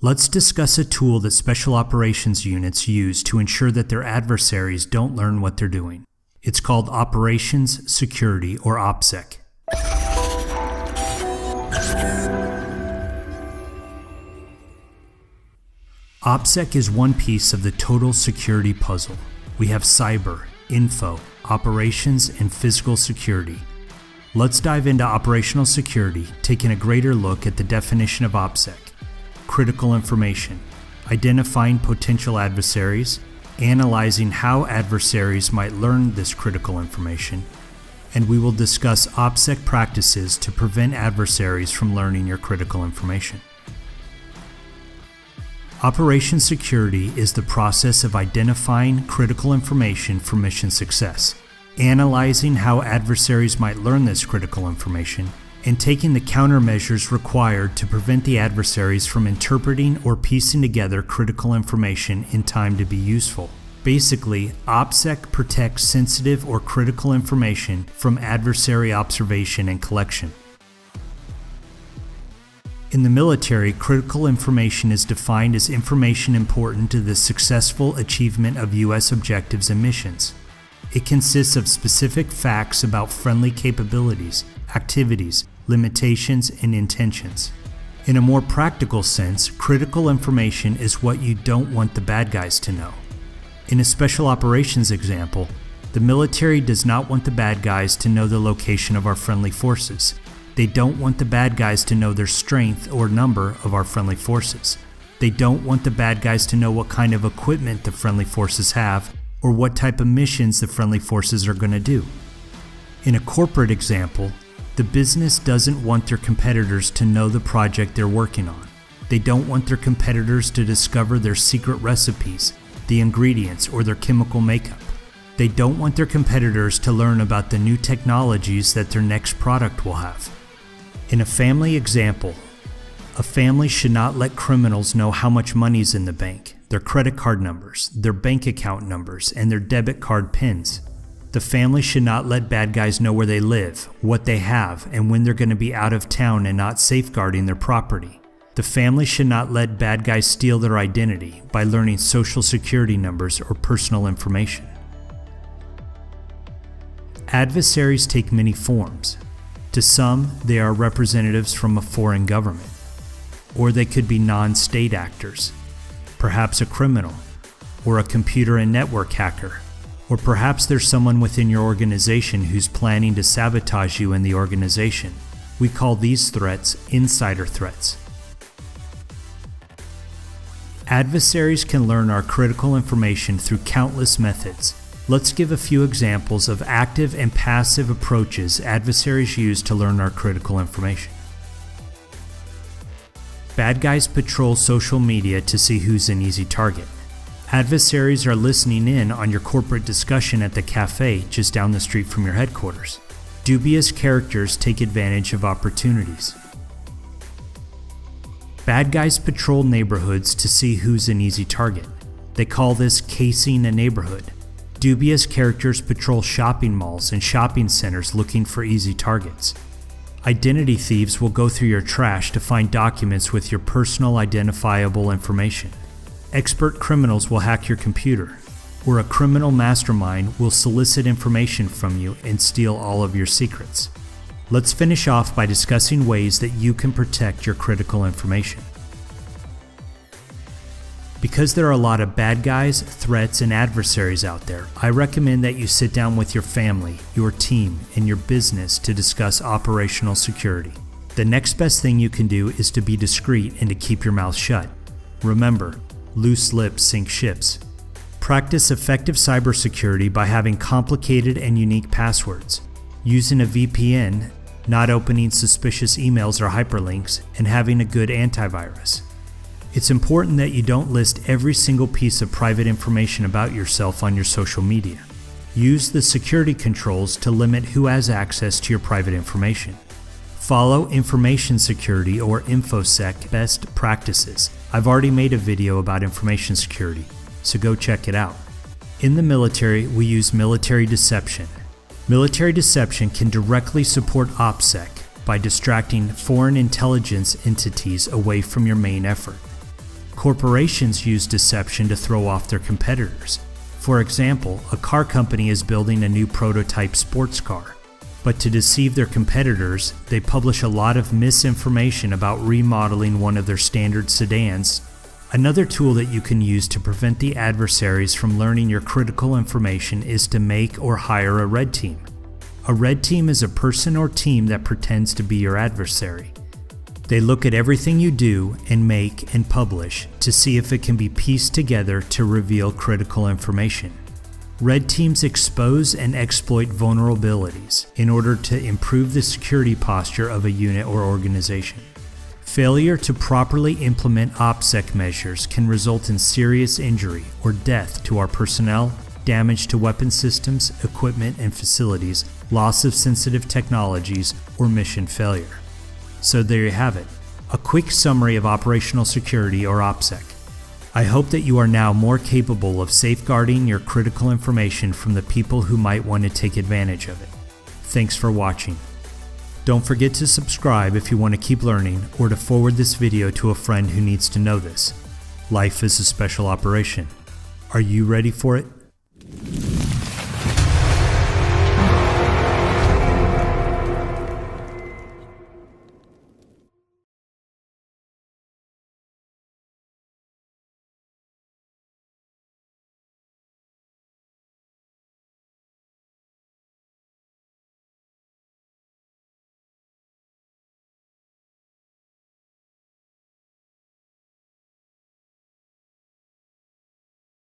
Let's discuss a tool that special operations units use to ensure that their adversaries don't learn what they're doing. It's called Operations Security, or OPSEC. OPSEC is one piece of the total security puzzle. We have cyber, info, operations, and physical security. Let's dive into operational security, taking a greater look at the definition of OPSEC. Critical information, identifying potential adversaries, analyzing how adversaries might learn this critical information, and we will discuss OPSEC practices to prevent adversaries from learning your critical information. Operations security is the process of identifying critical information for mission success, analyzing how adversaries might learn this critical information, and taking the countermeasures required to prevent the adversaries from interpreting or piecing together critical information in time to be useful. Basically, OPSEC protects sensitive or critical information from adversary observation and collection. In the military, critical information is defined as information important to the successful achievement of U.S. objectives and missions. It consists of specific facts about friendly capabilities, activities, limitations, and intentions. In a more practical sense, critical information is what you don't want the bad guys to know. In a special operations example, the military does not want the bad guys to know the location of our friendly forces. They don't want the bad guys to know their strength or number of our friendly forces. They don't want the bad guys to know what kind of equipment the friendly forces have or what type of missions the friendly forces are going to do. In a corporate example, the business doesn't want their competitors to know the project they're working on. They don't want their competitors to discover their secret recipes, the ingredients, or their chemical makeup. They don't want their competitors to learn about the new technologies that their next product will have. In a family example, a family should not let criminals know how much money is in the bank, their credit card numbers, their bank account numbers, and their debit card pins. The family should not let bad guys know where they live, what they have, and when they're going to be out of town and not safeguarding their property. The family should not let bad guys steal their identity by learning social security numbers or personal information. Adversaries take many forms. To some, they are representatives from a foreign government, or they could be non-state actors, perhaps a criminal, or a computer and network hacker. Or perhaps there's someone within your organization who's planning to sabotage you in the organization. We call these threats insider threats. Adversaries can learn our critical information through countless methods. Let's give a few examples of active and passive approaches adversaries use to learn our critical information. Bad guys patrol social media to see who's an easy target. Adversaries are listening in on your corporate discussion at the cafe just down the street from your headquarters. Dubious characters take advantage of opportunities. Bad guys patrol neighborhoods to see who's an easy target. They call this casing a neighborhood. Dubious characters patrol shopping malls and shopping centers looking for easy targets. Identity thieves will go through your trash to find documents with your personal identifiable information. Expert criminals will hack your computer, or a criminal mastermind will solicit information from you and steal all of your secrets. Let's finish off by discussing ways that you can protect your critical information. Because there are a lot of bad guys, threats, and adversaries out there, I recommend that you sit down with your family, your team, and your business to discuss operational security. The next best thing you can do is to be discreet and to keep your mouth shut. Remember, loose lips sink ships. Practice effective cybersecurity by having complicated and unique passwords, using a VPN, not opening suspicious emails or hyperlinks, and having a good antivirus. It's important that you don't list every single piece of private information about yourself on your social media. Use the security controls to limit who has access to your private information. Follow information security or InfoSec best practices. I've already made a video about information security, so go check it out. In the military, we use military deception. Military deception can directly support OPSEC by distracting foreign intelligence entities away from your main effort. Corporations use deception to throw off their competitors. For example, a car company is building a new prototype sports car. But to deceive their competitors, they publish a lot of misinformation about remodeling one of their standard sedans. Another tool that you can use to prevent the adversaries from learning your critical information is to make or hire a red team. A red team is a person or team that pretends to be your adversary. They look at everything you do and make and publish to see if it can be pieced together to reveal critical information. Red teams expose and exploit vulnerabilities in order to improve the security posture of a unit or organization. Failure to properly implement OPSEC measures can result in serious injury or death to our personnel, damage to weapon systems, equipment and facilities, loss of sensitive technologies, or mission failure. So there you have it, a quick summary of operational security or OPSEC. I hope that you are now more capable of safeguarding your critical information from the people who might want to take advantage of it. Thanks for watching. Don't forget to subscribe if you want to keep learning or to forward this video to a friend who needs to know this. Life is a special operation. Are you ready for it?